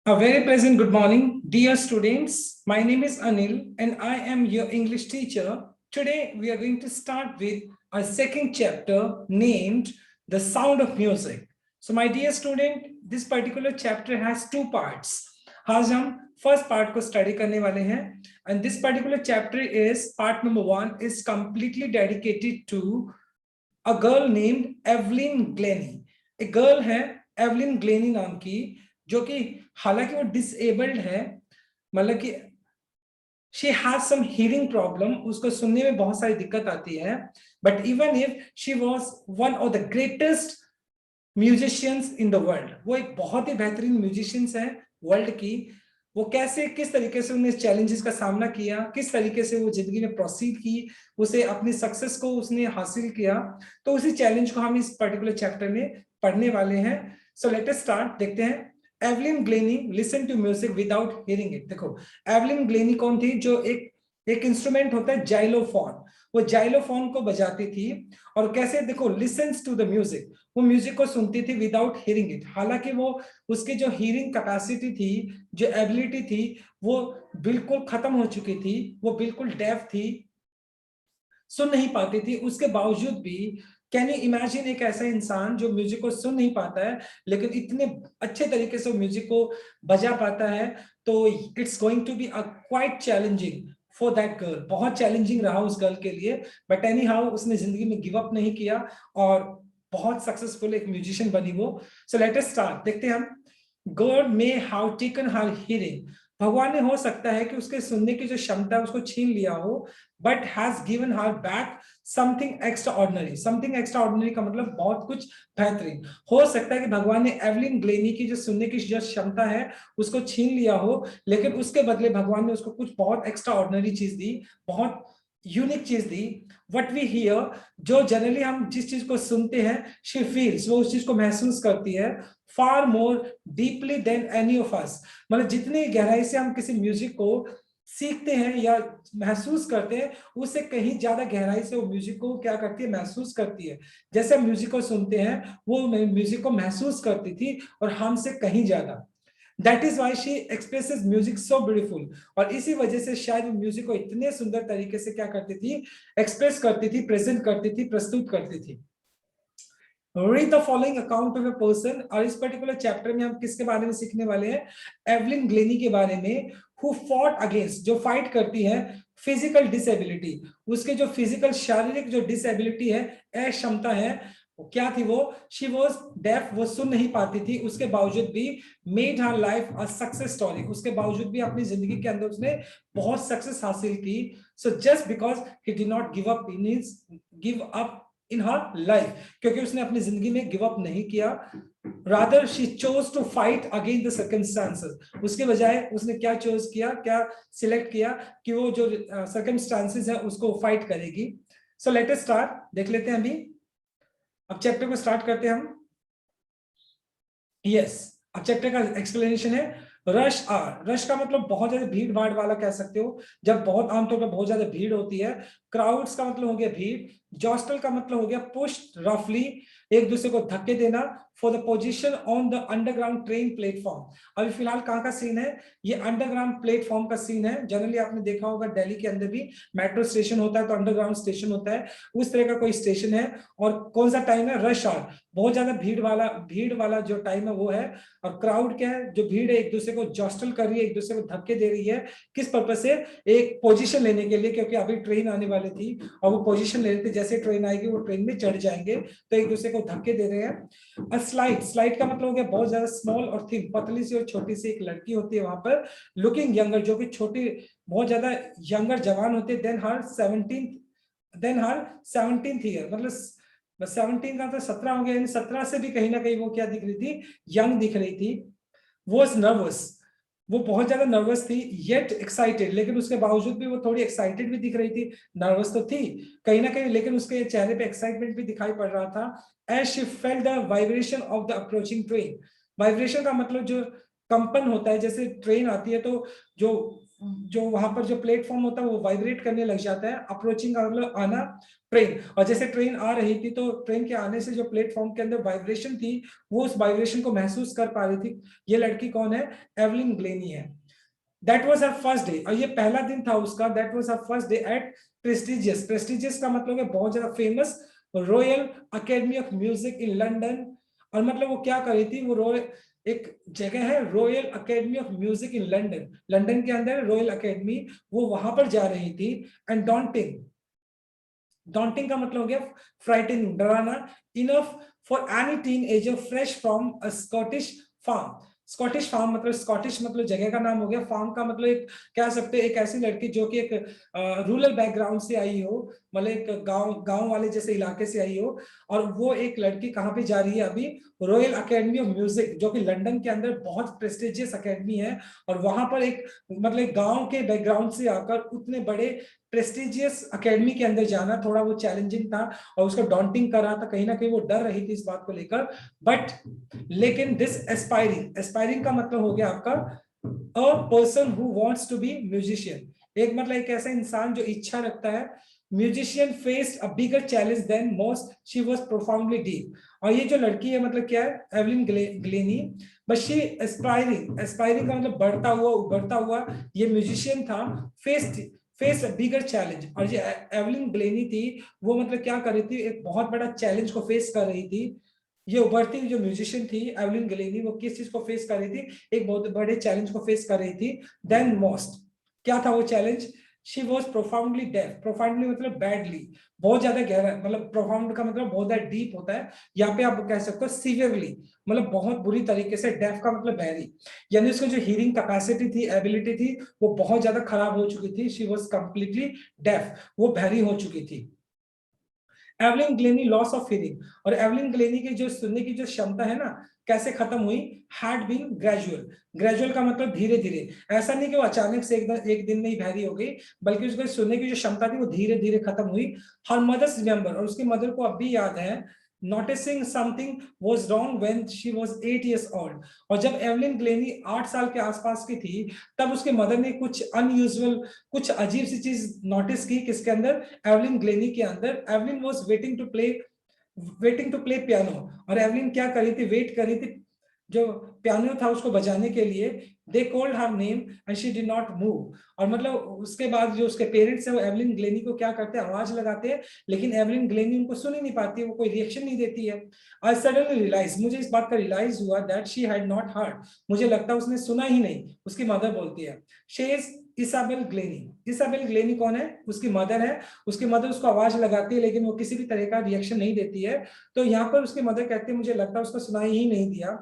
A very pleasant good morning, dear students. My name is Anil and I am your English teacher. Today we are going to start with a second chapter named The Sound of Music. So my dear student, this particular chapter has two parts. आज हम first part को study करने वाले हैं and this particular chapter is part number 1 is completely dedicated to a girl named Evelyn Glennie. एक girl है Evelyn Glenny नाम की, जो कि हालांकि वो डिसेबल्ड है, मतलब कि she has some hearing problem, उसको सुनने में बहुत सारी दिक्कत आती है, but even if she was one of the greatest musicians in the world, वो एक बहुत ही बेहतरीन म्यूजिशियंस है वर्ल्ड की। वो कैसे किस तरीके से उन्हें चैलेंजेस का सामना किया, किस तरीके से वो जिंदगी में प्रोसीड की, उसे अपनी सक्सेस को उसने हासिल किया, तो उसी चैलेंज को हम इस पर्टिकुलर चैप्टर में पढ़ने वाले हैं। So let us start. देखते हैं। Evelyn Glennie listen to music without hearing it. देखो एवलिन ग्लेनी कौन थी? जो एक इंस्ट्रूमेंट होता है जाइलोफोन, वो जाइलोफोन को बजाती थी। और कैसे? देखो, लिसन्स टू द म्यूजिक, वो म्यूजिक को सुनती थी विदाउट हियरिंग इट। हालांकि वो उसकी जो हियरिंग कैपेसिटी थी, जो एबिलिटी थी, वो बिल्कुल खत्म हो चुकी थी, वो बिल्कुल डेफ थी, सुन नहीं पाती थी। उसके बावजूद भी कैन यू इमेजिन एक ऐसा इंसान जो म्यूजिक को सुन नहीं पाता है लेकिन इतने अच्छे तरीके से म्यूजिक को बजा पाता है, तो it's going to be a quite challenging for that girl. बहुत चैलेंजिंग रहा उस गर्ल के लिए, बट एनी हाउ उसने जिंदगी में गिव अप नहीं किया और बहुत सक्सेसफुल एक म्यूजिशियन बनी वो। सो लेट अस स्टार्ट। देखते हैं हम। God may have taken her hearing, भगवान ने हो सकता है कि उसके सुनने की जो क्षमता है उसको छीन लिया हो, but has given her back something extra ordinary. Something extra ordinary का मतलब बहुत कुछ बेहतरीन। हो सकता है कि भगवान ने एवलिन ग्लेनी की जो सुनने की जो क्षमता है उसको छीन लिया हो, लेकिन उसके बदले भगवान ने उसको कुछ बहुत एक्स्ट्रा ऑर्डिनरी चीज दी, बहुत यूनिक चीज दी। व्हाट वी हियर, जो जनरली हम जिस चीज को सुनते हैं, शी फील्स, वो उस चीज को महसूस करती है far more deeply than any of us. मतलब जितनी गहराई से हम किसी म्यूजिक को सीखते हैं या महसूस करते हैं, उससे कहीं ज्यादा गहराई से वो म्यूजिक को क्या करती है? महसूस करती है। जैसे हम म्यूजिक को सुनते हैं, वो म्यूजिक को महसूस करती थी और हमसे कहीं ज्यादा। That is why she expresses music so beautiful. और इसी वजह से शायद म्यूजिक को इतने सुंदर तरीके से क्या करती थी? एक्सप्रेस करती थी, प्रेजेंट करती थी, प्रस्तुत करती थी। Read the following account of a person. और इस पर्टिकुलर चैप्टर में हम किसके बारे में सीखने वाले हैं? एवलिन ग्लेनी के बारे में, हु फॉट अगेंस्ट, जो फाइट करती है फिजिकल डिसेबिलिटी। उसके जो फिजिकल शारीरिक जो डिसेबिलिटी है, अक्षमता है, वो क्या थी? वो शी वॉज डेफ, वो सुन नहीं पाती थी। उसके बावजूद भी made her life a success story, उसके बावजूद भी अपनी जिंदगी के अंदर उसने बहुत सक्सेस हासिल की। So just because he did not give up in her life, क्योंकि उसने अपनी जिंदगी में गिव अप नहीं किया, rather she chose to fight against the circumstances. उसके बजाय उसने क्या चोज किया, क्या सिलेक्ट किया कि वो जो सर्कमस्टांसेस है उसको फाइट करेगी। सो लेट अस स्टार्ट। देख लेते हैं अभी, अब चैप्टर को स्टार्ट करते हैं हम। यस, अब चैप्टर का एक्सप्लेनेशन है रश आर। रश का मतलब बहुत ज्यादा भीड़ भाड़ वाला कह सकते हो, जब बहुत आमतौर पर बहुत ज्यादा भीड़ होती है। क्राउड्स का मतलब हो गया भीड़। जॉस्टल का मतलब हो गया पुश रफली, एक दूसरे को धक्के देना। For the position on the underground train platform. अभी फिलहाल कहाँ का सीन है? ये अंडरग्राउंड प्लेटफॉर्म का सीन है। जनरली आपने देखा होगा दिल्ली के अंदर भी मेट्रो स्टेशन होता है तो अंडरग्राउंड स्टेशन होता है, उस तरह का कोई स्टेशन है। और कौन सा टाइम है? रश आवर, बहुत ज्यादा भीड़ वाला जो टाइम है वो है। और क्राउड क्या है? जो भीड़ है एक दूसरे को जॉस्टल कर रही है, एक दूसरे को धक्के दे रही है। किस पर्पज से? एक पोजीशन लेने के लिए, क्योंकि अभी ट्रेन आने वाली थी और वो पोजीशन ले रहे थे। जैसे ट्रेन आएगी वो ट्रेन में चढ़ जाएंगे, तो एक दूसरे को धक्के दे रहे हैं। स्लाइड, स्लाइड का मतलब हो गया बहुत ज्यादा स्मॉल और थिन, पतली सी और छोटी सी एक लड़की होती है वहां पर, लुकिंग यंगर, जो कि छोटी, बहुत ज्यादा यंगर जवान होती है, देन हर 17th ईयर, मतलब 17 का तो 17 हो गया, 17 से भी कहीं ना कहीं वो क्या दिख रही थी? यंग दिख रही थी। वो नर्वस, वो बहुत ज्यादा नर्वस थी, येट एक्साइटेड, लेकिन उसके बावजूद भी वो थोड़ी एक्साइटेड भी दिख रही थी। नर्वस तो थी कहीं ना कहीं, लेकिन उसके चेहरे पे एक्साइटमेंट भी दिखाई पड़ रहा था। As she felt the vibration of the approaching train. Vibration का मतलब जो कंपन होता है, जैसे ट्रेन आती है तो जो जो वहां पर जो प्लेटफॉर्म होता है वो वाइब्रेट करने लग जाता है। अप्रोचिंग का मतलब आना, ट्रेन, और जैसे ट्रेन आ रही थी तो ट्रेन के आने से जो प्लेटफॉर्म के अंदर वाइब्रेशन थी वो उस वाइब्रेशन को महसूस कर पा रही थी। ये लड़की कौन है? एवलिन ग्लेनी है। That was her first day, और ये पहला दिन था उसका। That was her first day at prestigious. Prestigious का मतलब है बहुत ज्यादा famous royal academy of music in London. और मतलब वो क्या कर रही थी, वो रॉयल, एक जगह है royal academy of music in London, London के अंदर रॉयल अकेडमी, वो वहां पर जा रही थी। एंड डॉन्टिंग, डॉन्टिंग का मतलब हो गया फ्राइटनिंग, डराना, enough for any teenager fresh from a Scottish farm. Scottish farm मतलब, स्कॉटिश मतलब जगह का नाम हो गया, फार्म का मतलब एक कह सकते हैं एक ऐसी लड़की जो कि एक रूरल बैकग्राउंड से आई हो, मतलब एक गांव गांव वाले जैसे इलाके से आई हो। और वो एक लड़की कहाँ पे जा रही है अभी? रॉयल अकेडमी ऑफ म्यूजिक, जो कि लंदन के अंदर बहुत प्रेस्टिजियस अकेडमी है। और वहां पर एक मतलब गांव के बैकग्राउंड से आकर उतने बड़े प्रेस्टिजियस अकेडमी के अंदर जाना थोड़ा वो चैलेंजिंग था, और उसको डॉन्टिंग कर रहा था, कहीं ना कहीं वो डर रही थी इस बात को लेकर। बट लेकिन दिस एस्पायरिंग, एस्पायरिंग का मतलब हो गया आपका a person who wants to be musician, एक मतलब एक ऐसा इंसान जो इच्छा रखता है। Musician faced a bigger challenge than most, she was profoundly deep. और ये जो लड़की है मतलब क्या है? Evelyn Glennie, but she aspiring, aspiring का मतलब बढ़ता हुआ, उभरता हुआ ये म्यूजिशियन था। Faced, face bigger challenge. और जो एवलिन ग्लेनी थी वो मतलब क्या कर रही थी, एक बहुत बड़ा चैलेंज को फेस कर रही थी। ये उभरती हुई जो म्यूजिशियन थी एवलिन ग्लेनी, वो किस चीज को फेस कर रही थी? एक बहुत बड़े चैलेंज को फेस कर रही थी। देन मोस्ट, क्या था वो challenge? She was profoundly deaf. Profoundly मतलब बैडली, बहुत ज्यादा गहरा, मतलब प्रोफाउंड का मतलब बहुत ज्यादा डीप होता है। यहाँ पे आप कह सकते हो सीवियरली, मतलब बहुत बुरी तरीके से। डेफ का मतलब बहरी, यानी उसकी जो हियरिंग कैपेसिटी थी, एबिलिटी थी, वो बहुत ज्यादा खराब हो चुकी थी। शी वॉज कंप्लीटली डेफ, वो बहरी हो चुकी थी। Evelyn Glenny loss of hearing, और एवलिन ग्लेनी की जो सुनने की जो क्षमता है ना, कैसे खत्म हुई? Had been gradual. ग्रेजुअल का मतलब धीरे धीरे, ऐसा नहीं कि वो अचानक से एक दिन में ही बहरी हो गई, बल्कि उसको सुनने की जो क्षमता थी वो धीरे धीरे खत्म हुई। हर मदर्स रिमेंबर, और उसकी मदर को अब भी याद है, noticing something was wrong when she was 8 years old. और जब एवलिन ग्लेनी 8 साल के आसपास की थी, तब उसके मदर ने कुछ अनयूजुअल, कुछ अजीब सी चीज नोटिस की। किसके अंदर? एवलिन ग्लेनी के अंदर। Evelyn was waiting to play piano, और एवलिन क्या कर रही थी? वेट कर रही थी जो पियानो था उसको बजाने के लिए। They called her name and she did not move. और मतलब उसके बाद जो उसके पेरेंट्स है वो एवलिन ग्लेनी को क्या करते हैं? आवाज लगाते हैं, लेकिन एवलिन ग्लेनी उनको सुन ही नहीं पाती है, वो कोई रिएक्शन नहीं देती है। आई सडनली रियलाइज, मुझे इस बात का रियलाइज हुआ that she had not heard, मुझे लगता है उसने सुना ही नहीं। उसकी मदर बोलती है, she is Isabel Glennie. Isabel Glennie कौन है? उसकी मदर है। उसकी मदर उसको आवाज लगाती है, लेकिन वो किसी भी तरह का रिएक्शन नहीं देती है। तो यहाँ पर उसकी मदर कहती है, मुझे लगता है उसको सुनाई ही नहीं दिया।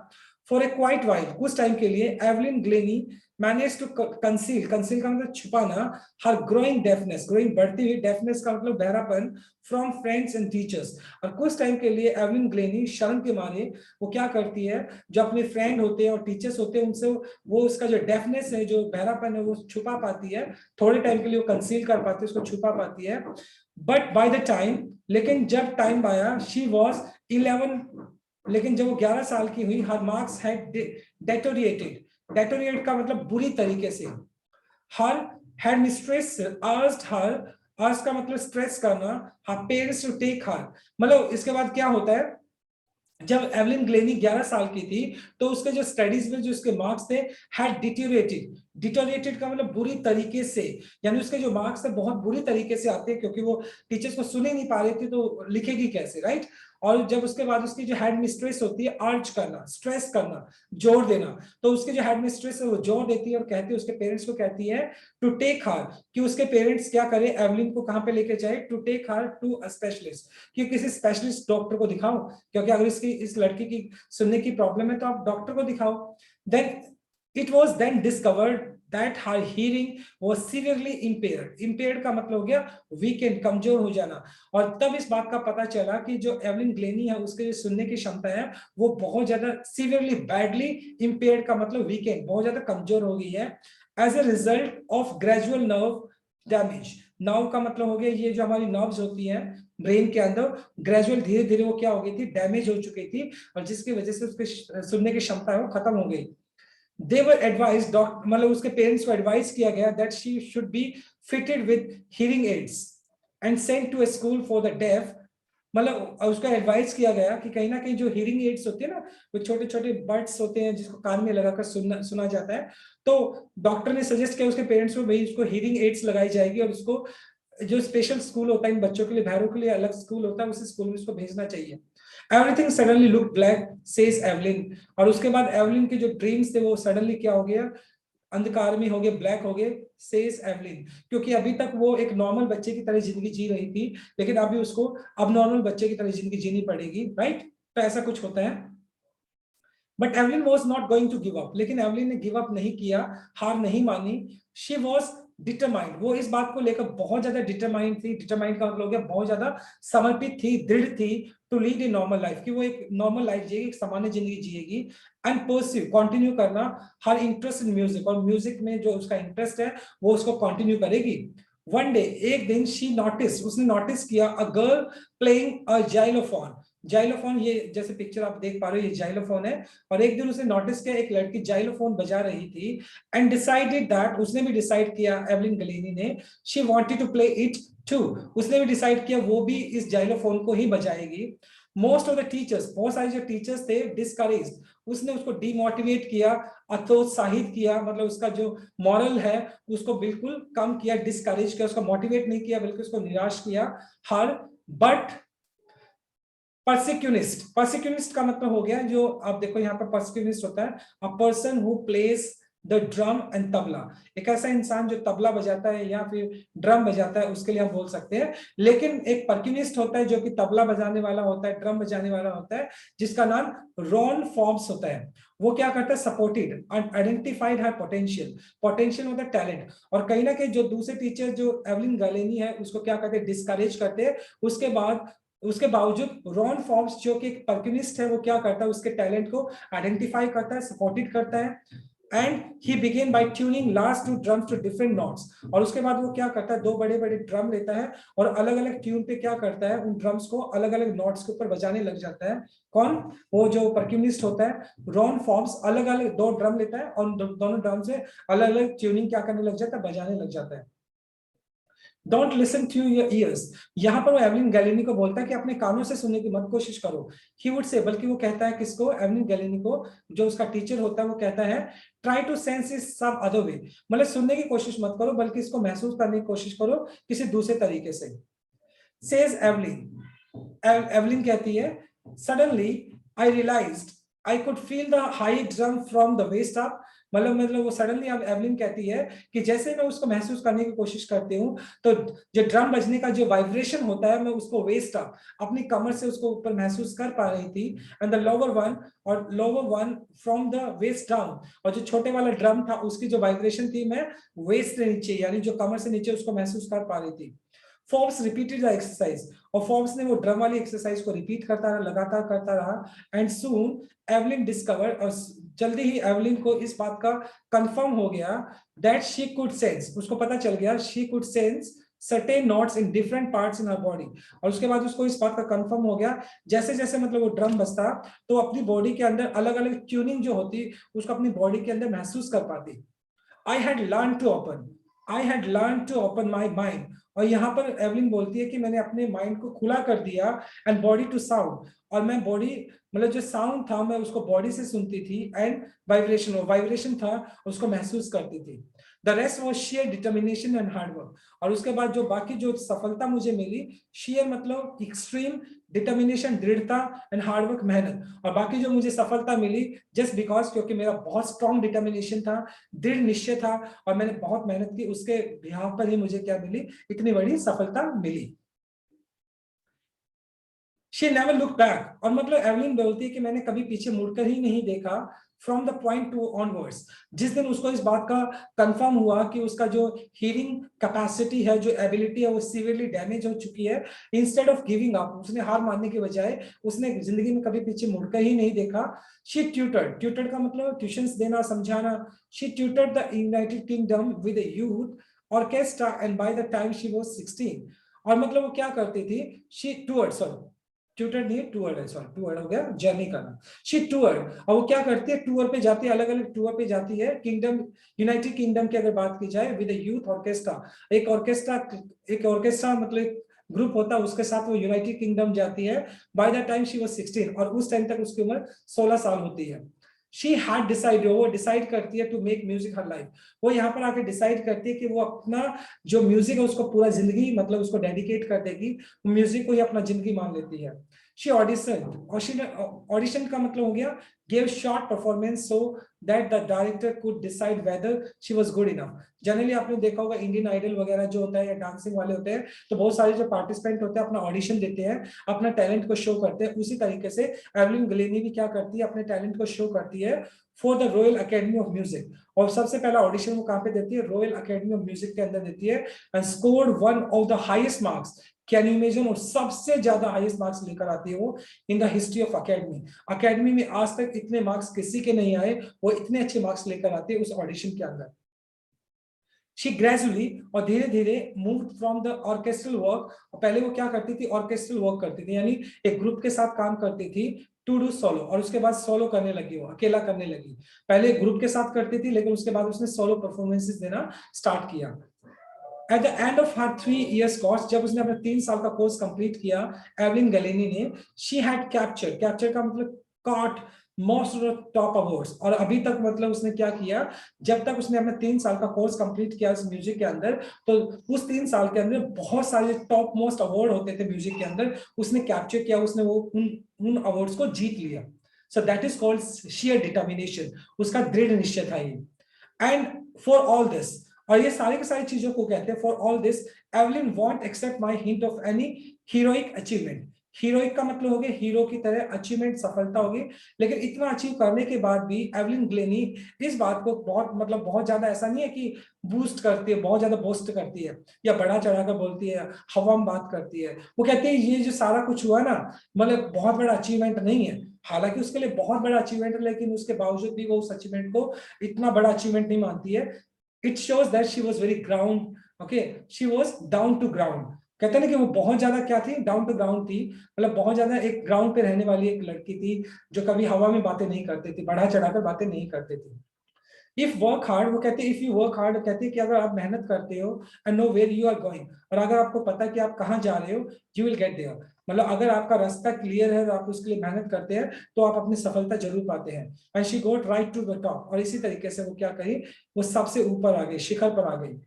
फॉर ए क्वाइट वाइल, कुछ टाइम के लिए, Evelyn Glennie manage to conceal, conceal का मतलब छुपाना, हर ग्रोइंग डेफनेस, ग्रोइंग बढ़ती हुई डेफनेस का मतलब बहरापन, फ्रॉम फ्रेंड्स एंड टीचर्स। और कुछ टाइम के लिए एवलिन ग्लेनी शर्म के मारे वो क्या करती है, जो अपने फ्रेंड होते हैं और टीचर्स होते हैं उनसे वो उसका जो डेफनेस है, जो बहरापन है, वो छुपा पाती है। थोड़े टाइम के लिए वो कंसील कर पाती है, उसको छुपा पाती है। बट बाय द टाइम, लेकिन जब टाइम आया, शी वॉज 11, लेकिन जब वो 11 साल की हुई, हर मार्क्स हैड डेटोरिएटेड। डेटोरिएट का मतलब बुरी तरीके से। हर head mistress asked her, ask का मतलब स्ट्रेस करना, हर पेरेंट्स टू टेक हर। मतलब इसके बाद क्या होता है, जब एवलिन ग्लेनी 11 साल की थी, तो उसके जो स्टडीज में जो उसके मार्क्स थे, हैड डिटोरिएटेड। डिटोरिएटेड का मतलब बुरी तरीके से, यानी उसके जो मार्क्स थे बहुत बुरी तरीके से आते हैं, क्योंकि वो टीचर्स को सुन ही नहीं पा रही थी, तो लिखेगी कैसे, राइट? और जब उसके बाद उसकी जो हेड मिस्ट्रेस होती है, अर्ज करना, स्ट्रेस करना, जोर देना, तो उसके जो हेड मिस्ट्रेस है वो जोर देती है और कहती है, उसके पेरेंट्स को कहती है टू टेक हर, कि उसके पेरेंट्स क्या करें, एवलिन को कहां पे लेके जाए? To take her to a specialist, कि किसी स्पेशलिस्ट डॉक्टर को दिखाओ, क्योंकि अगर इस लड़की की सुनने की प्रॉब्लम है तो आप डॉक्टर को दिखाओ। Then it was then discovered that her hearing was severely impaired. Impaired का मतलब हो गया वीकेंड, कमजोर हो जाना। और तब इस बात का पता चला कि जो एवलिन ग्लेनी है उसके जो सुनने की क्षमता है वो बहुत ज्यादा सीवियरली बैडली इंपेयर्ड का मतलब वीकेंड, बहुत ज्यादा कमजोर हो गई है, as a result of gradual nerve damage. Nerve का मतलब हो गया ये जो हमारी नर्व्स होती हैं ब्रेन के अंदर, ग्रेजुअल धीरे धीरे वो क्या हो गई थी? डैमेज हो चुकी थी, और जिसकी वजह से उसके सुनने की क्षमता है वो खत्म हो गई। दे वर एडवाइज, डॉक्टर मतलब उसके पेरेंट्स को एडवाइस किया गया that she should be fitted with hearing aids and sent to a school for the deaf. मतलब उसका एडवाइस किया गया कि कहीं ना कहीं जो हियरिंग एड्स होते हैं ना, वो छोटे छोटे बड्स होते हैं जिसको कान में लगाकर सुना जाता है, तो डॉक्टर ने सजेस्ट किया उसके पेरेंट्स को, भाई उसको हियरिंग एड्स लगाई जाएगी और उसको जो स्पेशल स्कूल होता है इन बच्चों के लिए, बहरों के लिए अलग स्कूल होता है, उसी स्कूल में उसको भेजना चाहिए। Everything suddenly look black says Evelyn. और उसके बाद एवलिन के जो ड्रीम्स थे वो सडनली क्या हो गया, अंधकार में हो गए, ब्लैक हो गए, सेज एवलिन। क्योंकि अभी तक वो एक नॉर्मल बच्चे की तरह जिंदगी जी रही थी, लेकिन अभी उसको अब नॉर्मल बच्चे की तरह जिंदगी जीनी पड़ेगी, राइट? तो ऐसा कुछ होता है। But Evelyn was not going to give up, लेकिन एवलिन ने गिव अप नहीं किया, हार नहीं मानी। शी वॉज डिटरमाइंड, वो इस बात को लेकर बहुत ज्यादा डिटरमाइंड थी। डिटरमाइंड का मतलब हो गया बहुत ज्यादा समर्पित थी, दृढ़ थी, to lead a normal life, कि वो एक नॉर्मल लाइफ जिएगी, एक सामान्य जिंदगी जिएगी। एंड परस्यू, कंटिन्यू करना हर इंटरेस्ट इन म्यूजिक, और म्यूजिक में जो उसका इंटरेस्ट है वो उसको कंटिन्यू करेगी। वन डे, एक दिन, शी नोटिस, उसने नोटिस किया a girl playing a xylophone. Xylophone, ये जैसे पिक्चर आप देख पा रहे हो, ये जाइलोफोन है। और एक दिन उसने नोटिस किया एक लड़की जाइलोफोन बजा रही थी, एंड डिसाइडेड दैट, उसने भी डिसाइड किया, एवलिन गलेनी ने, she wanted to play it too, उसने भी डिसाइड किया वो भी इस जाइलोफोन को ही बजाएगी। मोस्ट ऑफ द टीचर्स, बहुत सारे जो टीचर्स थे, डिस्करेज, उसने उसको डिमोटिवेट किया, हतोत्साहित किया, मतलब उसका जो मॉरल है उसको बिल्कुल कम किया, डिस्करेज किया, उसको मोटिवेट नहीं किया बल्कि उसको निराश किया, हर। बट परसिक्यूनिस्ट, परसिक्यूनिस्ट का मतलब हो गया जो, आप देखो यहाँ पर परसिक्यूनिस्ट होता है अ person who plays the drum and tabla, एक ऐसा इंसान जो तबला बजाता है या फिर ड्रम बजाता है, उसके लिए हम बोल सकते हैं। लेकिन एक परक्यूनिस्ट होता है जो कि तबला बजाने वाला होता है, ड्रम बजाने वाला होता है, जिसका नाम रॉन फॉर्ब्स होता है। वो क्या करता है, सपोर्टेड आइडेंटिफाइड है पोटेंशियल, पोटेंशियल होता है टैलेंट। और कहीं ना कहीं जो दूसरे टीचर जो एवलिन गलेनी है उसको क्या करते हैं, डिस्करेज करते हैं। उसके बावजूद रॉन फॉर्ब्स जो कि एक परक्यूनिस्ट है, वो क्या करता है, उसके टैलेंट को आइडेंटिफाई करता है, सपोर्टेड करता है। And he began by tuning last two drums to different notes. और उसके बाद वो क्या करता है, दो बड़े बड़े ड्रम लेता है और अलग अलग ट्यून पे क्या करता है, उन ड्रम्स को अलग अलग नोट्स के ऊपर बजाने लग जाता है। कौन? वो जो परक्यूनिस्ट होता है रॉन फॉर्ब्स, अलग अलग दो ड्रम लेता है और दोनों ड्रम से अलग अलग ट्यूनिंग क्या करने लग जाता है, बजाने लग जाता है। Don't listen through your ears, यहाँ पर वो एवलिन गैलेनी को बोलता है कि अपने कानों से सुनने की मत कोशिश करो। ही वुड से, बल्कि वो कहता है किसको, एवलिन गैलेनी को, जो उसका टीचर होता है, वो कहता है try to sense is some other way, मतलब सुनने की कोशिश मत करो बल्कि इसको महसूस करने की कोशिश करो किसी दूसरे तरीके से। सेज एवलिन, एवलिन कहती है, suddenly I realized I could feel the high drum from the waist up. मतलब वो सडनली अब एवलिन कहती है कि जैसे मैं उसको महसूस करने की कोशिश करती हूँ, तो जो ड्रम बजने का जो वाइब्रेशन होता है, मैं उसको वेस्ट अप अपनी कमर से उसको ऊपर महसूस कर पा रही थी। And the lower one from the waist down, और जो छोटे वाला ड्रम था उसकी जो वाइब्रेशन थी, मैं वेस्ट से नीचे यानी जो कमर से नीचे उसको महसूस कर पा रही थी। फोर्ब्स रिपीटेड द एक्सरसाइज, और फोर्ब्स ने वो ड्रम वाली एक्सरसाइज को रिपीट करता रहा, लगातार करता रहा। एंड सून एवलिन डिस्कवर, और जल्दी ही एवलिन को इस बात का कंफर्म हो गया दैट शी कुड सेंस, उसको पता चल गया, she could sense certain notes in different parts in her body. और उसके बाद उसको इस बात का कंफर्म हो गया, जैसे जैसे मतलब वो ड्रम बजता तो अपनी बॉडी के अंदर अलग अलग ट्यूनिंग जो होती उसको अपनी बॉडी के अंदर महसूस कर पाती। I had learn to open, I had learn to open my mind, और यहाँ पर एवलिन बोलती है कि मैंने अपने माइंड को खुला कर दिया, एंड बॉडी टू साउंड, और मैं बॉडी मतलब जो साउंड था मैं उसको बॉडी से सुनती थी, एंड वाइब्रेशन था उसको महसूस करती थी। The rest was share determination and hard work, और उसके बाद जो बाकी जो सफलता मुझे मिली, शेयर मतलब एक्सट्रीम, डिटर्मिनेशन दृढ़ता, एंड हार्डवर्क मेहनत, और बाकी जो मुझे सफलता मिली जस्ट बिकॉज, क्योंकि मेरा बहुत स्ट्रॉन्ग डिटर्मिनेशन था, दृढ़ निश्चय था, और मैंने बहुत मेहनत की, उसके बिहाफ पर ही मुझे क्या मिली, इतनी बड़ी सफलता मिली। She never looked back, और मतलब एवलिन बोलती है कि मैंने कभी पीछे मुड़कर ही नहीं देखा, from the point two onwards, जिस दिन उसको इस बात का कंफर्म हुआ कि उसका जो हीरिंग कैपेसिटी है, जो एबिलिटी है, वो सीवियरली डैमेज हो चुकी है, इंस्टेड ऑफ गिविंग अप, उसने हार मानने के बजाय उसने जिंदगी में कभी पीछे मुड़कर ही नहीं देखा। शी ट्यूटर्ड का मतलब ट्यूशंस देना, समझाना। She tutored the United kingdom with a youth orchestra, and by the time she was 16, और मतलब वो क्या करती थी, शी टूअर्ड, सॉरी, ट्यूटर नहीं, टूर है, सॉरी टूर हो गया, जर्नी करना। शी टूर, और वो क्या करती है, टूर पे जाती है, अलग अलग टूर पे जाती है किंगडम, यूनाइटेड किंगडम की अगर बात की जाए, विद यूथ ऑर्केस्ट्रा, एक ऑर्केस्ट्रा मतलब ग्रुप होता है, उसके साथ वो यूनाइटेड किंगडम जाती है। By the time she was 16, और उस टाइम तक उसकी उम्र 16 साल होती है। शी हैड डिसाइडेड, वो डिसाइड करती है to make music her life, वो यहाँ पर आके डिसाइड करती है कि वो अपना जो म्यूजिक है उसको पूरा जिंदगी मतलब उसको डेडिकेट कर देगी, म्यूजिक को ही अपना जिंदगी मान लेती है। शी ऑडिशन का मतलब हो गया gave short performance so that the director could decide whether she was good enough। Generally आपने देखा होगा इंडियन आइडल वगैरह जो होता है या डांसिंग वाले होते हैं, तो बहुत सारे जो पार्टिसिपेंट होते हैं अपना ऑडिशन देते हैं, अपना टैलेंट को शो करते हैं। उसी तरीके से एवलिन ग्लेनी भी क्या करती है, अपने टैलेंट को शो करती है for the royal academy of music. और सबसे पहला ऑडिशन वो कहाँ पे देती है, रॉयल अकेडमी ऑफ म्यूजिक के अंदर देती है, and scored one of the highest marks. Can you imagine, और सबसे ज्यादा हाईएस्ट मार्क्स लेकर आती है वो in the history of academy. Academy में आज तक इतने मार्क्स किसी के नहीं आए, वो इतने अच्छे मार्क्स लेकर आती है उस ऑडिशन के अंदर। शी ग्रेजुअली, और धीरे धीरे move from the orchestral work, पहले वो क्या करती थी, ऑर्केस्ट्रल वर्क करती थी, यानी एक ग्रुप के साथ काम करती थी, टू डू सोलो, और उसके बाद सोलो करने लगी, वो अकेला करने लगी। पहले ग्रुप के साथ करती थी, लेकिन उसके बाद उसने सोलो परफॉर्मेंसेस देना स्टार्ट किया। At the end of her 3 years course, जब उसने अपना 3 साल का कोर्स कंप्लीट किया, एवलिन गैलेनी ने, शी हैड कैप्चर का मतलब caught most of the top awards. और अभी तक मतलब उसने क्या किया, जब तक उसने अपना 3 साल का कोर्स कंप्लीट किया इस म्यूजिक के अंदर, तो उस 3 साल के अंदर बहुत सारे टॉप मोस्ट अवार्ड होते थे म्यूजिक के अंदर, उसने कैप्चर किया, उसने वो उन अवार्ड्स को जीत लिया। So that is called share determination, उसका दृढ़ निश्चय था ये। एंड फॉर ऑल दिस, और ये सारी की सारी चीजों को कहते हैं for all this, Evelyn won't accept my hint of any heroic achievement. Heroic का मतलब हो गया हीरो की तरह अचीवमेंट, सफलता होगी, लेकिन इतना अचीव करने के बाद भी एवलिन ग्लेनी इस बात को बहुत मतलब बहुत ज्यादा ऐसा नहीं है कि बूस्ट करती है, बहुत ज्यादा बोस्ट करती है या बड़ा चढ़ाकर बोलती है, हवा में बात करती है। वो कहती है ये जो सारा कुछ हुआ ना, मतलब बहुत बड़ा अचीवमेंट नहीं है, हालांकि उसके लिए बहुत बड़ा अचीवमेंट है, लेकिन उसके बावजूद भी वो उस अचीवमेंट को इतना बड़ा अचीवमेंट नहीं मानती है। It shows that she was very ground, okay, she was down to ground। कहते हैं ना कि वो बहुत ज्यादा क्या थी, डाउन टू ग्राउंड थी, मतलब बहुत ज्यादा एक ग्राउंड पे रहने वाली एक लड़की थी, जो कभी हवा में बातें नहीं करती थी, बढ़ा चढ़ाकर बातें नहीं करती थी। इफ वर्क हार्ड, वो कहते हैं इफ यू वर्क हार्ड, कहते हैं कि अगर आप मेहनत करते हो, and know where you are going, और अगर आपको पता है कि आप कहाँ जा रहे हो, यू विल गेट देयर। मतलब अगर आपका रास्ता क्लियर है, आप उसके लिए मेहनत करते हैं, तो आप अपनी सफलता जरूर पाते हैं। And she got right to the top, और इसी तरीके से वो क्या करी, वो सबसे ऊपर आ गई, शिखर पर आ गई।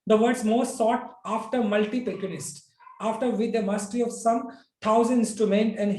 The world's most sought after multi-percussionist, after with the mastery of some thousand instrument and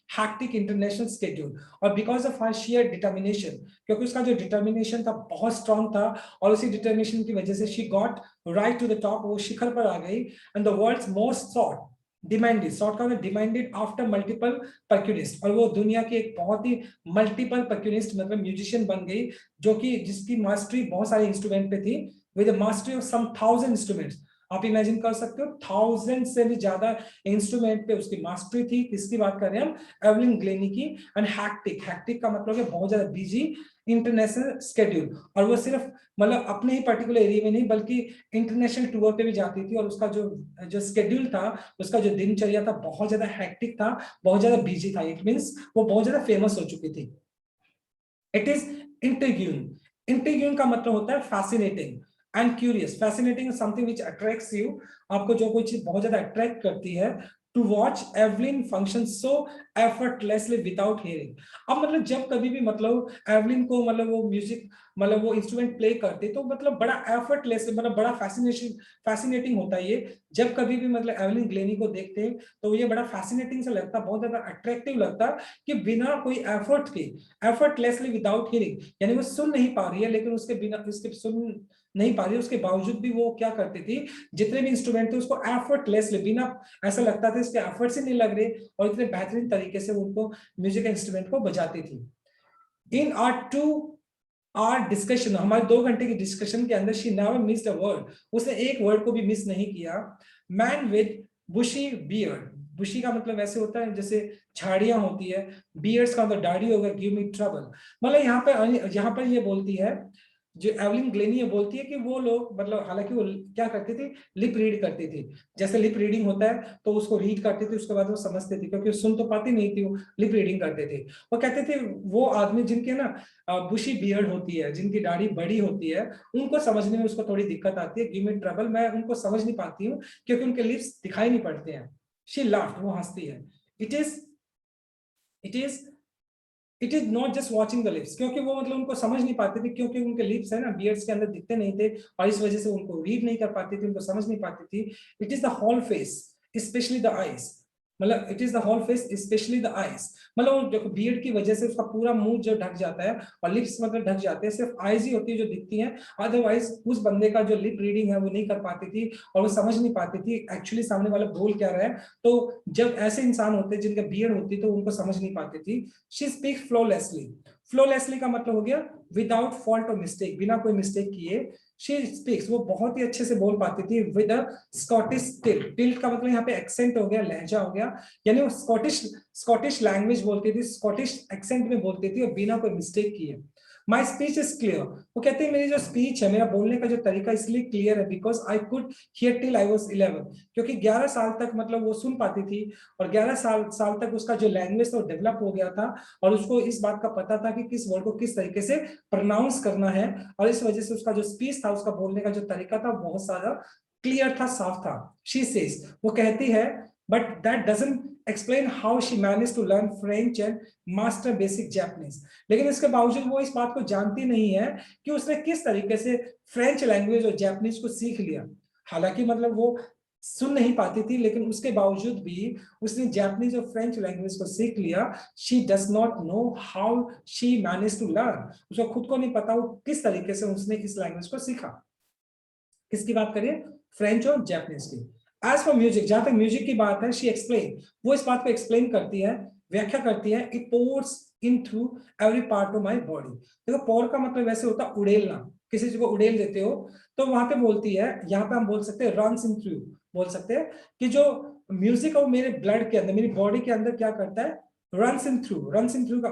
hectic international schedule, और because of her sheer determination, क्योंकि उसका जो determination था बहुत strong था, और उसी determination की वजह से she got right to the top, वो शिखर पर आ गई। and the world's most sought demanded, short का डिमांडेड आफ्टर मल्टीपल परक्यूनिस्ट, और वो दुनिया की एक बहुत ही मल्टीपल परक्यूनिस्ट मतलब म्यूजिशियन बन गई, जो कि जिसकी मास्टरी बहुत सारे इंस्ट्रूमेंट पे थी, with the mastery of some 1000 instruments. आप इमेजिन कर सकते हो 1000 से भी ज्यादा इंस्ट्रूमेंट पे उसकी मास्टरी थी। किसकी बात कर रहे हैं हम, एवलिन ग्लेनी की। एंड हैक्टिक, हैक्टिक का मतलब है बहुत ज्यादा बिजी इंटरनेशनल स्केड्यूल, और वो सिर्फ मतलब अपने ही पर्टिकुलर एरिया में नहीं बल्कि इंटरनेशनल टूर पे भी जाती थी, और उसका जो जो स्केड्यूल था, उसका जो दिनचर्या था बहुत ज्यादा हैक्टिक था, बहुत ज्यादा बिजी था। इट मींस वो बहुत ज्यादा फेमस हो चुकी थी। इट इज इंट्रिग्यून, इंट्रिग्यून का मतलब होता है fascinating and curious. Fascinating is something which attracts you, आपको जो कोई चीज बहुत ज्यादा अट्रैक्ट करती है। To watch Evelyn function so effortlessly without hearing. अब मतलब जब कभी भी मतलब एवलिन को मतलब वो म्यूजिक मतलब वो इंस्ट्रूमेंट प्ले करते, तो मतलब बड़ा एफर्टलेस मतलब बड़ा फैसिनेटिंग होता है ये। जब कभी भी मतलब एवलिन ग्लेनी को देखते हैं, तो ये बड़ा फैसिनेटिंग सा लगता, बहुत ज्यादा अट्रैक्टिव लगता, कि बिना कोई एफर्ट के, एफर्टलेसली विदाउट हियरिंग, यानी वो सुन नहीं पा रही है, लेकिन उसके बिना उसके सुन नहीं पा रही है, उसके बावजूद भी वो क्या करती थी, जितने भी इंस्ट्रूमेंट थे उसको एफर्टलेसली, बिना ऐसा लगता था इसके एफर्ट्स ही नहीं लग रहे, और इतने बेहतरीन तरीके से वो उनको म्यूजिक इंस्ट्रूमेंट को बजाती थी। In our two hour discussion, हमारे 2 घंटे की डिस्कशन के अंदर she never missed a word, उसने एक वर्ड को भी मिस नहीं किया। Man with bushy beard, bushy का मतलब वैसे होता है जैसे झाड़ियां होती है, बियर्ड्स का मतलब दाढ़ी होगा, गिव मी ट्रबल। मतलब यहाँ पर ये बोलती है जो एवलिन ग्लेनिया बोलती है कि वो लोग मतलब हालांकि वो क्या करते थे, लिप रीड करती थी, जैसे लिप रीडिंग होता है तो उसको रीड करते थे, उसके बाद वो समझते थे, क्योंकि सुन तो पाती नहीं थी, वो लिप रीडिंग करते थे। वो कहते थे वो आदमी जिनके ना बुशी बियर्ड होती है, जिनकी दाढ़ी बड़ी होती है, उनको समझने में उसको थोड़ी दिक्कत आती है, गिव मी ट्रबल, मैं उनको समझ नहीं पाती हूँ क्योंकि उनके लिप्स दिखाई नहीं पड़ते हैं। शी लाफ्ड, वो हंसती है। It is it is it is not just watching the lips, क्योंकि वो मतलब उनको समझ नहीं पाते थे, क्योंकि उनके लिप्स है ना बियर्ड्स के अंदर दिखते नहीं थे, और इस वजह से उनको रीड नहीं कर पाती थी, उनको समझ नहीं पाती थी। It is the whole face, specially the eyes, मतलब it is the whole face specially the eyes, मतलब देखो बियर्ड की वजह से उसका पूरा मुंह जो ढक जाता है और लिप्स मतलब ढक जाते हैं, सिर्फ आईज ही होती है जो दिखती हैं, अदरवाइज उस बंदे का जो लिप रीडिंग है वो नहीं कर पाती थी और वो समझ नहीं पाती थी एक्चुअली सामने वाला बोल क्या रहा है। तो जब ऐसे इंसान होते हैं जिनका बियर्ड होती तो उनको समझ नहीं पाती थी। शी स्पीक्स फ्लॉलेसली, फ्लॉलेसली का मतलब हो गया विदाउट फॉल्ट और मिस्टेक, बिना कोई मिस्टेक किए। शी स्पीक्स, वो बहुत ही अच्छे से बोल पाती थी with a Scottish tilt, tilt का मतलब यहाँ पे एक्सेंट हो गया, लहजा हो गया, यानी वो स्कॉटिश स्कॉटिश लैंग्वेज बोलती थी, स्कॉटिश एक्सेंट में बोलती थी और बिना कोई मिस्टेक किए। माई स्पीच इज क्लियर, वो कहते हैं मेरी जो स्पीच है, मेरा बोलने का जो तरीका इसलिए क्लियर है because I could hear till I was 11, क्योंकि 11 साल तक मतलब वो सुन पाती थी और 11 साल तक उसका जो लैंग्वेज था वो डेवलप हो गया था और उसको इस बात का पता था कि किस वर्ड को किस तरीके से प्रोनाउंस करना है, और इस वजह से उसका जो स्पीच था, उसका बोलने का जो तरीका था बहुत सारा क्लियर था, साफ था। शी सेज, वो कहती है, but that doesn't explain how she manage to learn French and master basic Japanese, लेकिन इसके बावजूद वो इस बात को जानती नहीं है कि उसने किस तरीके से फ्रेंच लैंग्वेज और जापानीज को सीख लिया। हालांकि मतलब वो सुन नहीं पाती थी, लेकिन उसके बावजूद भी उसने जापानीज और फ्रेंच लैंग्वेज को सीख लिया। She does not know how she manage to learn, उसको खुद को नहीं पता वो किस तरीके से उसने इस लैंग्वेज को सीखा। किसकी बात करिए, फ्रेंच और जापानीज की। एज फॉर म्यूजिक, जहां तक म्यूजिक की बात है, शी एक्सप्लेन, वो इस बात को एक्सप्लेन करती है, व्याख्या करती है, it pores in through every part of my body. देखो पोर का मतलब वैसे होता है उड़ेलना, किसी चीज को उड़ेल देते हो, तो वहां पे बोलती है, यहाँ पे हम बोल सकते हैं रन्स इन थ्रू, बोल सकते हैं कि जो म्यूजिक है वो मेरे ब्लड के अंदर, मेरी बॉडी के अंदर क्या करता है, runs in through, runs in through का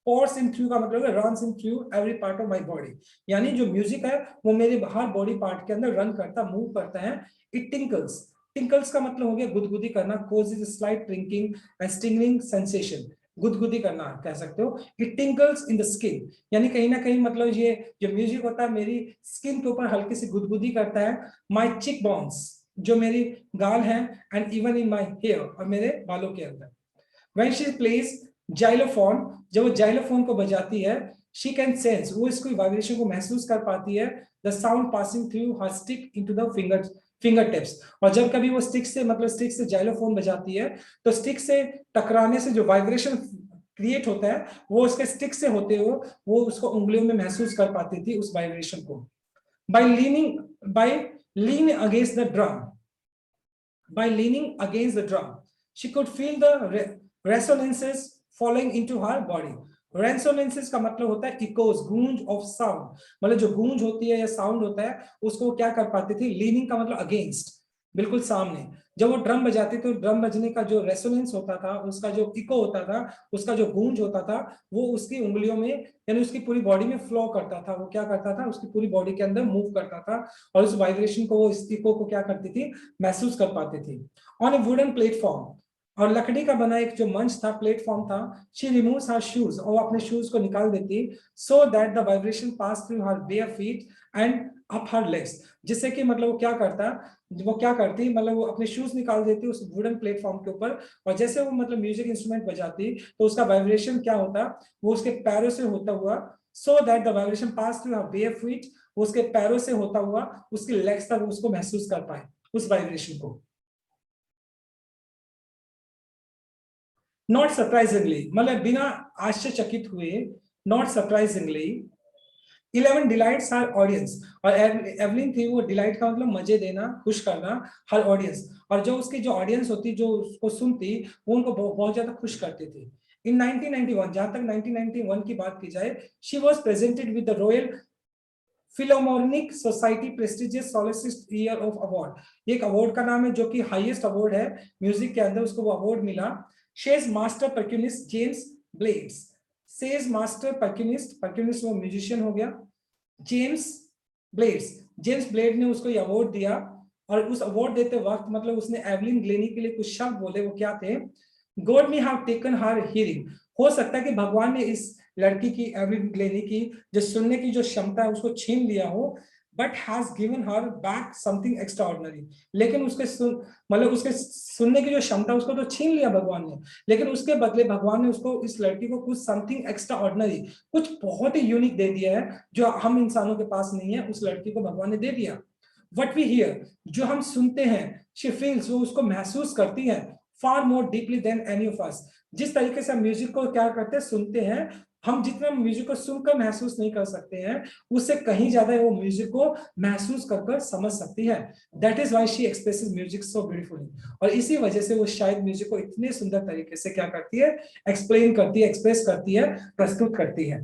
पोर्स इन थ्रू का मतलब है runs in through every part of my body, यानी जो म्यूजिक है वो मेरे हर बॉडी पार्ट के अंदर रन करता, मूव करता है। इट टिंकल्स, टिंकल्स का मतलब हो गया गुदगुदी करना, causes slight tingling and stinging sensation, गुदगुदी करना कह सकते हो। It tingles in the skin, यानी कहीं ना कहीं मतलब ये जो म्यूजिक होता है मेरी स्किन के ऊपर हल्की सी गुदगुदी करता है। माई चिक बोन्स, जो मेरी गाल है, and even in my hair, और मेरे बालों के अंदर। When she plays जाइलोफोन, जब वो जाइलोफोन को बजाती है, she can sense, वो इसको वाइब्रेशन को महसूस कर पाती है, the sound passing through her stick into the finger tips, और जब कभी वो स्टिक से मतलब स्टिक से जाइलोफोन बजाती है तो स्टिक से टकराने से जो वाइब्रेशन क्रिएट होता है वो उसके स्टिक से होते हुए वो उसको उंगलियों में महसूस कर पाती थी उस वाइब्रेशन को। By lean against the drum, by leaning against the drum, she could feel the resonances falling into her body. Resonances का मतलब होता है echoes, गूंज of sound, मतलब जो गूंज होती है या साउंड होता है उसको क्या कर पाती थी, लीनिंग का मतलब अगेंस्ट, बिल्कुल सामने। जब वो ड्रम बजाती तो ड्रम बजने का जो रेसोनेंस होता था, उसका जो इको होता था, उसका जो गूंज होता था, वो उसकी उंगलियों में यानी उसकी पूरी बॉडी में फ्लो करता था, वो क्या करता था उसकी पूरी बॉडी के अंदर मूव करता था और उस वाइब्रेशन को वो इस इको को क्या करती थी, महसूस कर पाती थी। ऑन ए वुडन प्लेटफॉर्म, और लकड़ी का बना एक जो मंच था, प्लेटफॉर्म था, शी रिमूव्स हर शूज, और अपने शूज को निकाल देती, so that the vibration pass through her bare feet and up her legs, जिससे कि मतलब वो क्या करता, वो क्या करती मतलब वो अपने शूज निकाल देती उस वुडन प्लेटफॉर्म के ऊपर, और जैसे वो मतलब म्यूजिक इंस्ट्रूमेंट बजाती तो उसका वाइब्रेशन क्या होता, वो उसके पैरों से होता हुआ, so that the vibration pass through her bare feet, वो उसके पैरों से होता हुआ उसके लेग्स तक उसको महसूस कर पाए उस वाइब्रेशन को। नॉट सरप्राइजिंगली, मतलब बिना आश्चर्यचकित हुए, not surprisingly 11 delights her audience, और एवलिन थी वो डिलाइट का मतलब मजे देना, खुश करना हर ऑडियंस, और जो उसकी जो ऑडियंस होती जो उसको सुनती वो उनको बहुत ज्यादा खुश करती थी। इन 1991, जहां तक 1991 की बात की जाए, she was presented with the royal philharmonic society prestigious soloist year of award, एक अवार्ड का नाम है जो कि हाईएस्ट अवार्ड है म्यूजिक के अंदर, उसको वो अवार्ड मिला। She's master percussionist James Blades, says master percussionist, percussionist वो म्यूजिशियन हो गया, जेम्स ब्लेड्स, जेम्स ब्लेड ने उसको ये अवार्ड दिया, और उस अवार्ड देते वक्त मतलब उसने एवलिन ग्लेनी के लिए कुछ शब्द बोले, वो क्या थे? God may have taken her hearing, हो सकता है कि भगवान ने इस लड़की की, एवलिन ग्लेनी की जो सुनने की जो क्षमता है उसको छीन लिया हो, but has given her back something extraordinary, लेकिन उसके मतलब उसके सुनने की जो क्षमता उसको तो छीन लिया भगवान ने, लेकिन उसके बदले भगवान ने उसको, इस लड़की को कुछ समथिंग एक्स्ट्रा ऑर्डिनरी, कुछ बहुत ही यूनिक दे दिया है जो हम इंसानों के पास नहीं है, उस लड़की को भगवान ने दे दिया। वट वी हियर, जो हम सुनते हैं, शी फील्स, वो उसको महसूस करती है, far more deeply than any of us, जिस तरीके से हम म्यूजिक को क्या करते हैं, सुनते हैं, हम जितना म्यूजिक को सुनकर महसूस नहीं कर सकते हैं, उससे कहीं ज्यादा वो म्यूजिक को महसूस कर समझ सकती है। That is why she expresses music so beautifully, और इसी वजह से वो शायद म्यूजिक को इतने सुंदर तरीके से क्या करती है, एक्सप्लेन करती है, एक्सप्रेस करती है, प्रस्तुत करती है।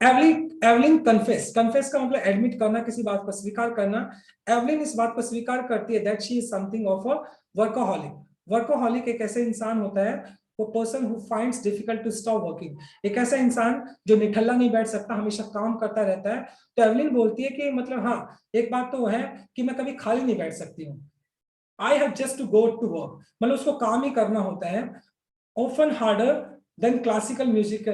एवलिन कन्फेस, कन्फेस का मतलब एडमिट करना, किसी बात को स्वीकार करना। एवलिन इस बात को स्वीकार करती है that she is something of a workaholic. Workaholic एक ऐसे इंसान होता है, वो person who finds difficult to stop working, एक ऐसा इंसान जो निठल्ला नहीं बैठ सकता, हमेशा काम करता रहता है। तो एवलिन बोलती है कि मतलब हाँ, एक बात तो है कि मैं कभी खाली नहीं बैठ सकती हूँ, I have just to go to work, मतलब उसको काम ही करना होता है। Often harder than classical music,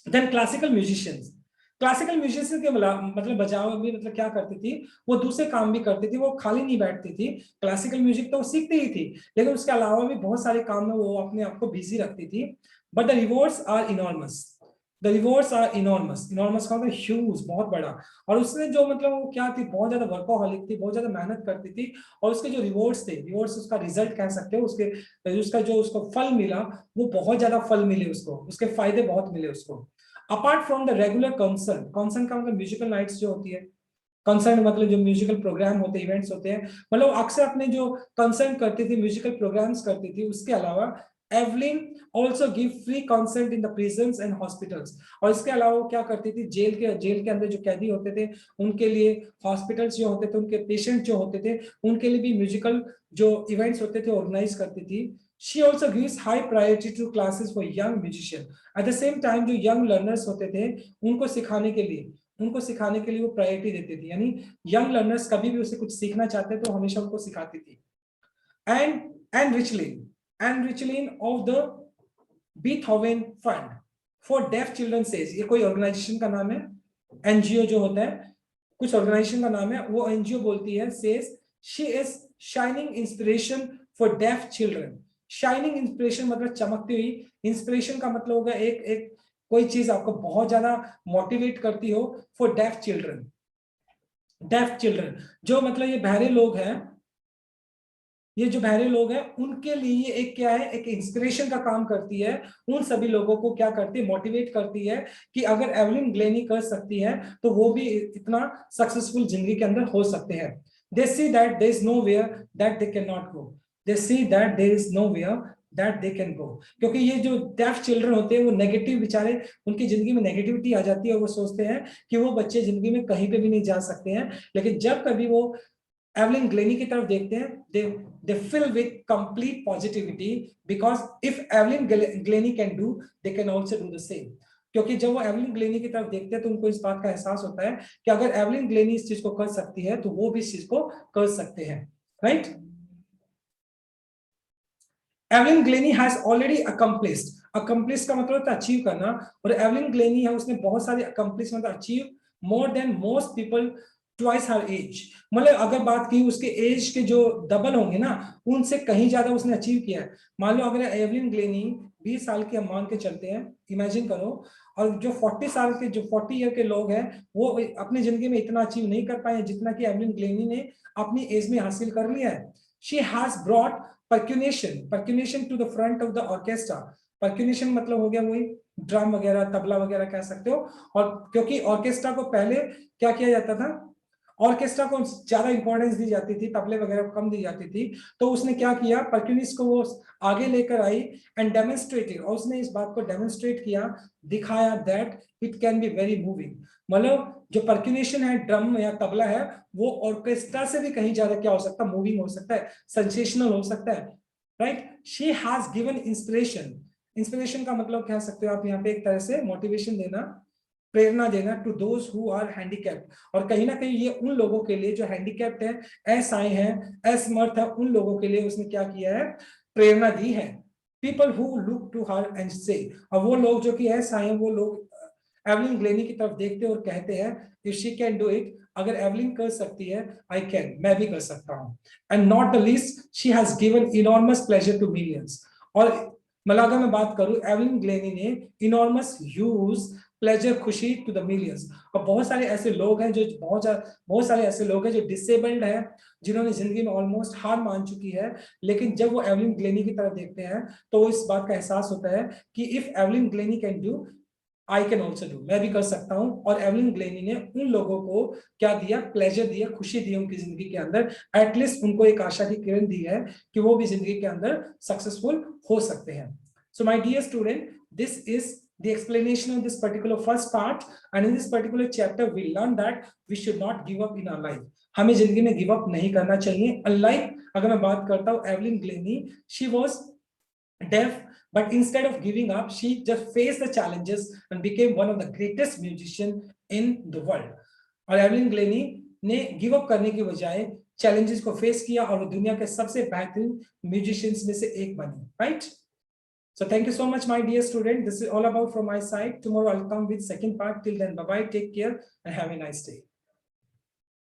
than classical musicians, classical musician के मतलब बजाओ भी मतलब क्या करती थी, वो दूसरे काम भी करती थी, वो खाली नहीं बैठती थी। क्लासिकल म्यूजिक तो वो सीखती ही थी, लेकिन उसके अलावा भी बहुत सारे काम में वो अपने आप को बिजी रखती थी। But the rewards are enormous, the rewards are enormous, enormous का मतलब ह्यूज, बहुत बड़ा। और उसने जो मतलब वो क्या थी, बहुत ज्यादा वर्कोहॉलिक थी, बहुत ज्यादा मेहनत करती थी, और उसके जो रिवॉर्ड्स थे, रिवॉर्ड्स उसका रिजल्ट कह सकते हो, उसके उसका जो उसको फल मिला, वो बहुत ज्यादा फल मिले उसको, उसके फायदे बहुत मिले उसको। Apart from the regular concern, concern का मतलब म्यूजिकल नाइट्स जो होती है, कंसर्न मतलब जो म्यूजिकल प्रोग्राम होते हैं, इवेंट्स होते हैं, मतलब अक्सर अपने जो कंसर्न करती थी, म्यूजिकल प्रोग्राम्स करती थी, उसके अलावा Evelyn also give free concert in the prisons and hospitals, और इसके अलावा वो क्या करती थी, जेल के अंदर जो कैदी होते थे उनके लिए, हॉस्पिटल्स जो होते थे उनके पेशेंट जो होते थे उनके लिए भी म्यूजिकल जो इवेंट्स होते थे ऑर्गेनाइज करती थी। She also gives high priority to classes for young musicians. At the same time जो young learners होते थे उनको सिखाने के लिए वो प्रायोरिटी देती थी, यानी यंग लर्नर्स कभी भी उसे कुछ सीखना चाहते तो हमेशा उनको सिखाती थी। And रिचलिन of the Beethoven fund for deaf children says, ये कोई ऑर्गेनाइजेशन का नाम है, एनजीओ जो होता है, कुछ ऑर्गेनाइजेशन का नाम है, वो एनजीओ बोलती है, says she is shining inspiration for deaf children. Shining inspiration मतलब चमकती हुई, इंस्पिरेशन का मतलब होगा एक एक कोई चीज आपको बहुत ज्यादा मोटिवेट करती हो, for deaf children. Deaf children जो मतलब ये बहरे लोग हैं, ये जो बहरे लोग हैं उनके लिए एक क्या है, एक इंस्पिरेशन का काम करती है, उन सभी लोगों को क्या करती है, मोटिवेट करती है कि अगर एवलिन ग्लेनी कर सकती है तो वो भी इतना सक्सेसफुल जिंदगी के अंदर हो सकते हैं। They see that there is nowhere that they can not go, they see that there is nowhere that they can go, क्योंकि ये जो डेफ चिल्ड्रन होते हैं वो नेगेटिव बेचारे, उनकी जिंदगी में नेगेटिविटी आ जाती है और वो सोचते हैं कि वो बच्चे जिंदगी में कहीं पे भी नहीं जा सकते हैं, लेकिन जब कभी वो एवलिन ग्लेनी की तरफ देखते हैं, they fill with complete positivity, because if Evelyn Glennie can do, they can also do the same। क्योंकि जब वो एवलिन ग्लेनी की तरफ देखते हैं तो उनको इस बात का एहसास होता है कि अगर एवलिन ग्लेनी इस चीज को कर सकती है तो वो भी इस चीज को कर सकते हैं, right. Evelyn Glenny has already accomplished, accomplish का मतलब होता है अचीव करना, और एवलिन ग्लेनी है उसने बहुत सारे अकम्प्लिश मतलब achieve more than most people twice her age, मतलब अगर बात की उसके एज के जो डबल होंगे ना, उनसे कहीं ज्यादा उसने अचीव किया है। मान लो अगर एवलिन ग्लेनी 20 साल की हम मान के चलते हैं, इमेजिन करो, और जो 40 साल के, जो 40 ईयर के लोग हैं वो अपनी जिंदगी में इतना अचीव नहीं कर पाए जितना कि एवलिन ग्लेनी ने अपनी एज में हासिल कर लिया है। She has brought percussion to the front of the orchestra। percussion मतलब हो गया वही ड्रम वगैरह, तबला वगैरह कह सकते हो। और क्योंकि ऑर्केस्ट्रा को पहले क्या किया जाता था, ऑर्केस्ट्रा को ज्यादा इंपॉर्टेंस दी जाती थी, तबले वगैरह को कम दी जाती थी, तो उसने क्या किया, परक्यूनिस्ट को वो आगे लेकर आई एंड डेमोन्स्ट्रेटेड, और उसने इस बात को डेमोन्स्ट्रेट किया, दिखाया that it can be very moving. मतलब जो परक्यूनेशन है, ड्रम या तबला है, वो ऑर्केस्ट्रा से भी कहीं ज्यादा क्या हो सकता है, मूविंग हो सकता है, सेंसेशनल हो सकता है, right. She has given inspiration inspiration का मतलब कह सकते हो आप यहाँ पे एक तरह से मोटिवेशन देना, प्रेरणा देना to those who are handicapped. और कहीं ना कहीं ये उन लोगों के लिए जो हैंडीकैप्ड है, असहाय हैं, असमर्थ है, उन लोगों के लिए उसने क्या किया है, प्रेरणा दी है। People who look to her and से, और वो लोग जो कि असहाय हैं, वो लोग एवलिन ग्लेनी की तरफ देखते हैं और कहते हैं if she can do it, अगर एवलिन कर सकती है, आई कैन, मैं भी कर सकता हूँ। And not the least, she has given enormous pleasure to millions. और मतलब अगर मैं बात करूं, एवलिन ग्लेनी ने इनॉर्मस यूज प्लेजर, खुशी टू द मिलियंस। और बहुत सारे ऐसे लोग हैं जो बहुत सारे ऐसे लोग हैं जो डिसेबल्ड हैं, जिन्होंने जिंदगी में ऑलमोस्ट हार मान चुकी है, लेकिन जब वो एवलिन ग्लेनी की तरफ देखते हैं तो वो इस बात का एहसास होता है कि if Evelyn Glenny can do, I can also do, मैं भी कर सकता हूं। और एवलिन ग्लेनी ने उन लोगों को क्या दिया, प्लेजर दिया, खुशी दी उनकी जिंदगी के अंदर। एटलीस्ट उनको एक आशा की किरण दी है कि वो भी जिंदगी के अंदर सक्सेसफुल हो सकते हैं। So my dear student, this is the explanation of this particular first part, and in this particular chapter we learn that we should not give up in our life. हमें जिंदगी में गिव अप नहीं करना चाहिए। Unlike अगर मैं बात करता हूं Evelyn Glenny, she was deaf, but instead of giving up, she just faced the challenges and became one of the greatest musician in the world. और एवलिन ग्लेनी ने गिव अप करने की बजाय चैलेंजेस को फेस किया और वो दुनिया के सबसे बेहतरीन म्यूजिशियंस में से एक बनी, right? So thank you so much, my dear student. This is all about from my side. Tomorrow I'll come with second part. Till then, bye bye, take care, and have a nice day.